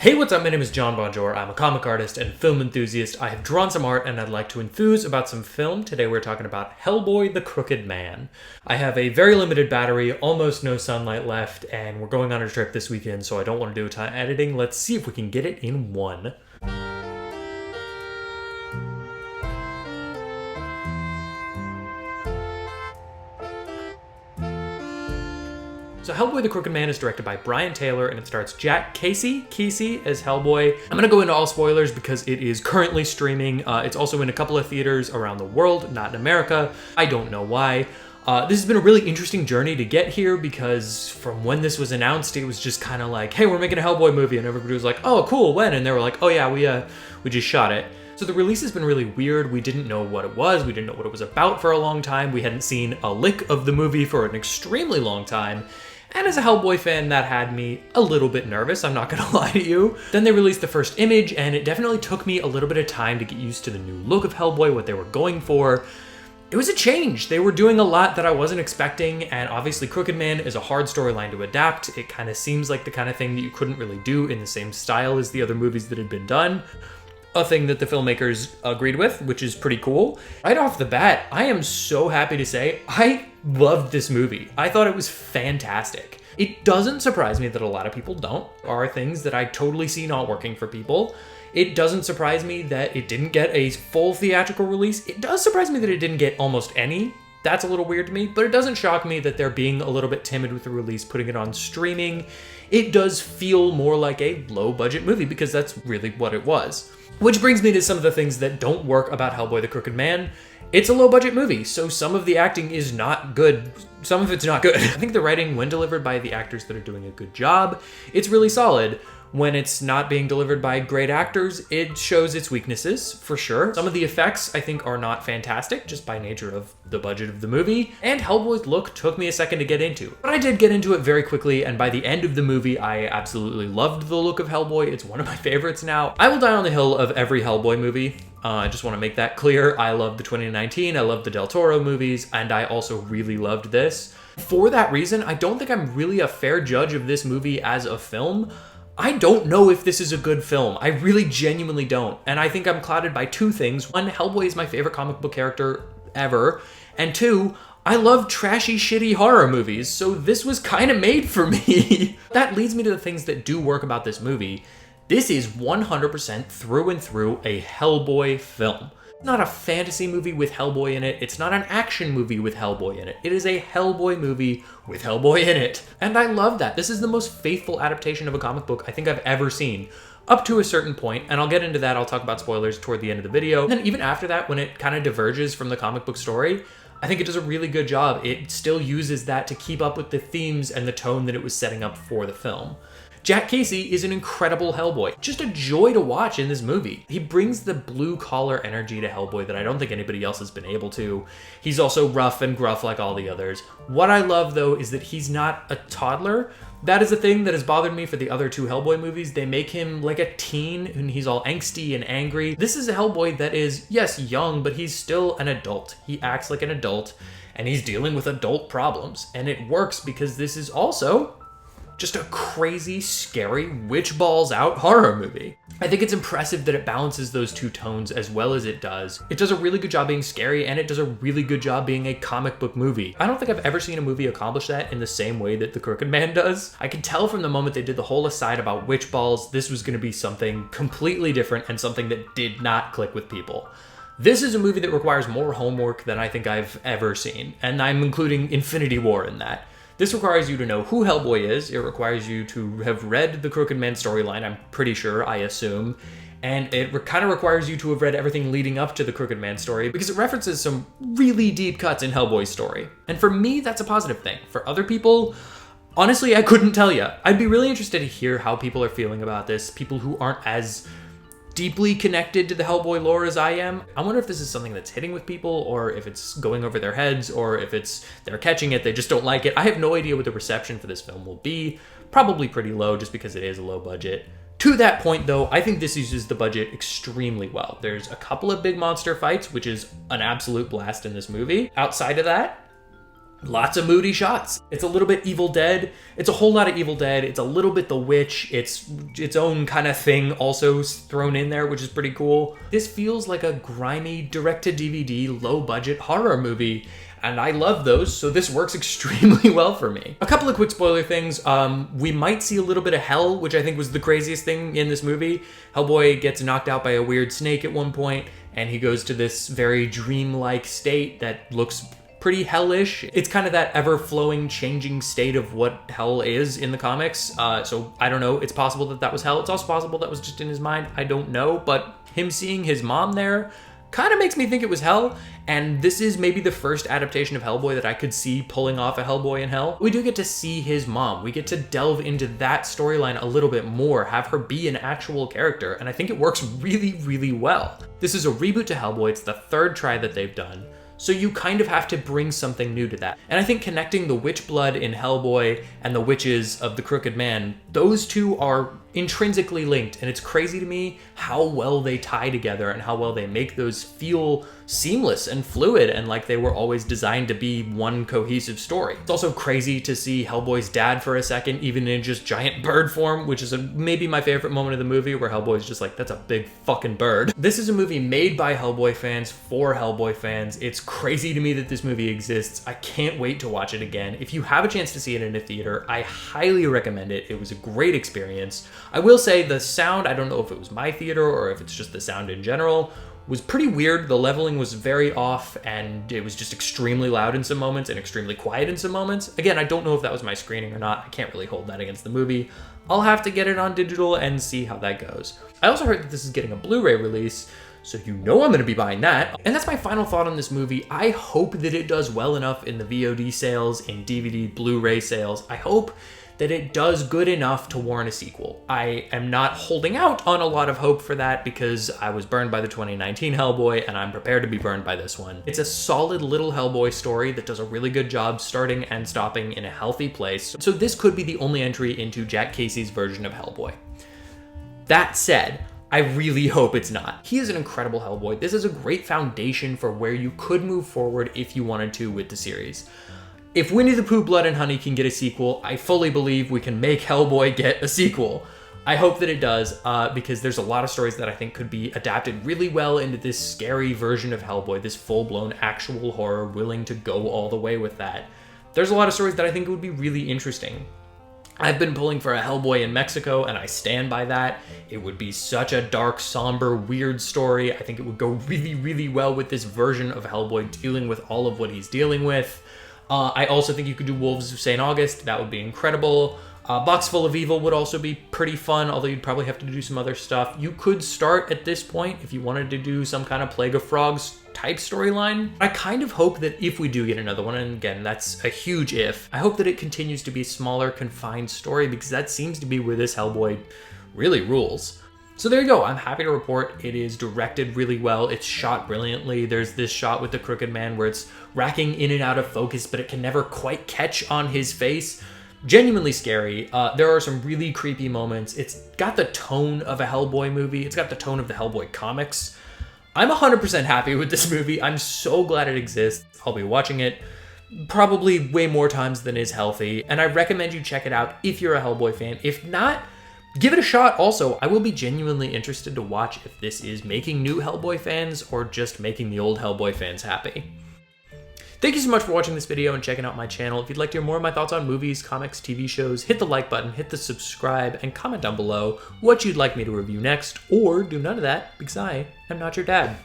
Hey, what's up? My name is John Bonjour. I'm a comic artist and film enthusiast. I have drawn some art and I'd like to enthuse about some film. Today we're talking about Hellboy the Crooked Man. I have a very limited battery, almost no sunlight left, and we're going on a trip this weekend, so I don't want to do a ton of editing. Let's see if we can get it in one. So Hellboy the Crooked Man is directed by Brian Taylor, and it stars Jack Casey as Hellboy. I'm going to go into all spoilers because it is currently streaming. It's also in a couple of theaters around the world, not in America. I don't know why. This has been a really interesting journey to get here because from when this was announced, it was just kind of like, hey, we're making a Hellboy movie, and everybody was like, oh, cool, when? And they were like, oh yeah, we just shot it. So the release has been really weird. We didn't know what it was. We didn't know what it was about for a long time. We hadn't seen a lick of the movie for an extremely long time. And as a Hellboy fan, that had me a little bit nervous, I'm not gonna lie to you. Then they released the first image, and it definitely took me a little bit of time to get used to the new look of Hellboy, what they were going for. It was a change. They were doing a lot that I wasn't expecting, and obviously Crooked Man is a hard storyline to adapt. It kind of seems like the kind of thing that you couldn't really do in the same style as the other movies that had been done. A thing that the filmmakers agreed with, which is pretty cool. Right off the bat, I am so happy to say I loved this movie. I thought it was fantastic. It doesn't surprise me that a lot of people don't. There are things that I totally see not working for people. It doesn't surprise me that it didn't get a full theatrical release. It does surprise me that it didn't get almost any. That's a little weird to me, but it doesn't shock me that they're being a little bit timid with the release, putting it on streaming. It does feel more like a low-budget movie because that's really what it was. Which brings me to some of the things that don't work about Hellboy the Crooked Man. It's a low-budget movie, so some of the acting is not good. Some of it's not good. I think the writing, when delivered by the actors that are doing a good job, it's really solid. When it's not being delivered by great actors, it shows its weaknesses, for sure. Some of the effects, I think, are not fantastic, just by nature of the budget of the movie, and Hellboy's look took me a second to get into. But I did get into it very quickly, and by the end of the movie, I absolutely loved the look of Hellboy. It's one of my favorites now. I will die on the hill of every Hellboy movie. I just want to make that clear. I love the 2019, I love the Del Toro movies, and I also really loved this. For that reason, I don't think I'm really a fair judge of this movie as a film. I don't know if this is a good film. I really genuinely don't. And I think I'm clouded by two things. One, Hellboy is my favorite comic book character ever. And two, I love trashy, shitty horror movies, so this was kind of made for me. That leads me to the things that do work about this movie. This is 100% through and through a Hellboy film. It's not a fantasy movie with Hellboy in it. It's not an action movie with Hellboy in it. It is a Hellboy movie with Hellboy in it. And I love that. This is the most faithful adaptation of a comic book I think I've ever seen. Up to a certain point, and I'll get into that. I'll talk about spoilers toward the end of the video. And then even after that, when it kind of diverges from the comic book story, I think it does a really good job. It still uses that to keep up with the themes and the tone that it was setting up for the film. Jack Casey is an incredible Hellboy. Just a joy to watch in this movie. He brings the blue-collar energy to Hellboy that I don't think anybody else has been able to. He's also rough and gruff like all the others. What I love, though, is that he's not a toddler. That is a thing that has bothered me for the other two Hellboy movies. They make him like a teen, and he's all angsty and angry. This is a Hellboy that is, yes, young, but he's still an adult. He acts like an adult, and he's dealing with adult problems. And it works because this is also just a crazy, scary, witch balls out horror movie. I think it's impressive that it balances those two tones as well as it does. It does a really good job being scary, and it does a really good job being a comic book movie. I don't think I've ever seen a movie accomplish that in the same way that The Crooked Man does. I could tell from the moment they did the whole aside about witch balls, this was gonna be something completely different and something that did not click with people. This is a movie that requires more homework than I think I've ever seen, and I'm including Infinity War in that. This requires you to know who Hellboy is. It requires you to have read the Crooked Man storyline, I'm pretty sure, I assume. And it kind of requires you to have read everything leading up to the Crooked Man story because it references some really deep cuts in Hellboy's story. And for me, that's a positive thing. For other people, honestly, I couldn't tell you. I'd be really interested to hear how people are feeling about this, people who aren't as deeply connected to the Hellboy lore as I am. I wonder if this is something that's hitting with people, or if it's going over their heads, or if they're catching it, they just don't like it. I have no idea what the reception for this film will be. Probably pretty low, just because it is a low budget. To that point, though, I think this uses the budget extremely well. There's a couple of big monster fights, which is an absolute blast in this movie. Outside of that, Lots of moody shots. It's a little bit Evil Dead. It's a whole lot of Evil Dead. It's a little bit The Witch. It's its own kind of thing also thrown in there, which is pretty cool. This feels like a grimy direct-to-DVD, low-budget horror movie. And I love those, so this works extremely well for me. A couple of quick spoiler things. We might see a little bit of hell, which I think was the craziest thing in this movie. Hellboy gets knocked out by a weird snake at one point, and he goes to this very dreamlike state that looks pretty hellish. It's kind of that ever-flowing, changing state of what hell is in the comics. So I don't know. It's possible that that was hell. It's also possible that was just in his mind. I don't know. But him seeing his mom there kind of makes me think it was hell. And this is maybe the first adaptation of Hellboy that I could see pulling off a Hellboy in hell. We do get to see his mom. We get to delve into that storyline a little bit more, have her be an actual character. And I think it works really, really well. This is a reboot to Hellboy. It's the third try that they've done. So you kind of have to bring something new to that. And I think connecting the witch blood in Hellboy and the witches of the Crooked Man, those two are intrinsically linked. And it's crazy to me how well they tie together and how well they make those feel seamless and fluid and like they were always designed to be one cohesive story. It's also crazy to see Hellboy's dad for a second, even in just giant bird form, which is maybe my favorite moment of the movie, where Hellboy's just like, that's a big fucking bird. This is a movie made by Hellboy fans for Hellboy fans. It's crazy to me that this movie exists. I can't wait to watch it again. If you have a chance to see it in a theater, I highly recommend it. It was a great experience. I will say the sound, I don't know if it was my theater or if it's just the sound in general, was pretty weird. The leveling was very off and it was just extremely loud in some moments and extremely quiet in some moments. Again, I don't know if that was my screening or not. I can't really hold that against the movie. I'll have to get it on digital and see how that goes. I also heard that this is getting a Blu-ray release, so you know I'm going to be buying that. And that's my final thought on this movie. I hope that it does well enough in the VOD sales, in DVD, Blu-ray sales. I hope that it does good enough to warrant a sequel. I am not holding out on a lot of hope for that because I was burned by the 2019 Hellboy and I'm prepared to be burned by this one. It's a solid little Hellboy story that does a really good job starting and stopping in a healthy place. So this could be the only entry into Jack Casey's version of Hellboy. That said, I really hope it's not. He is an incredible Hellboy. This is a great foundation for where you could move forward if you wanted to with the series. If Winnie the Pooh Blood and Honey can get a sequel, I fully believe we can make Hellboy get a sequel. I hope that it does, because there's a lot of stories that I think could be adapted really well into this scary version of Hellboy, this full-blown actual horror, willing to go all the way with that. There's a lot of stories that I think would be really interesting. I've been pulling for a Hellboy in Mexico, and I stand by that. It would be such a dark, somber, weird story. I think it would go really, really well with this version of Hellboy dealing with all of what he's dealing with. I also think you could do Wolves of St. August. That would be incredible. Box Full of Evil would also be pretty fun, although you'd probably have to do some other stuff. You could start at this point if you wanted to do some kind of Plague of Frogs type storyline. I kind of hope that if we do get another one, and again, that's a huge if, I hope that it continues to be a smaller, confined story, because that seems to be where this Hellboy really rules. So there you go. I'm happy to report it is directed really well. It's shot brilliantly. There's this shot with the Crooked Man where it's racking in and out of focus, but it can never quite catch on his face. Genuinely scary. There are some really creepy moments. It's got the tone of a Hellboy movie. It's got the tone of the Hellboy comics. I'm 100% happy with this movie. I'm so glad it exists. I'll be watching it probably way more times than is healthy, and I recommend you check it out if you're a Hellboy fan. If not, give it a shot also. I will be genuinely interested to watch if this is making new Hellboy fans or just making the old Hellboy fans happy. Thank you so much for watching this video and checking out my channel. If you'd like to hear more of my thoughts on movies, comics, TV shows, hit the like button, hit the subscribe, and comment down below what you'd like me to review next, or do none of that because I am not your dad.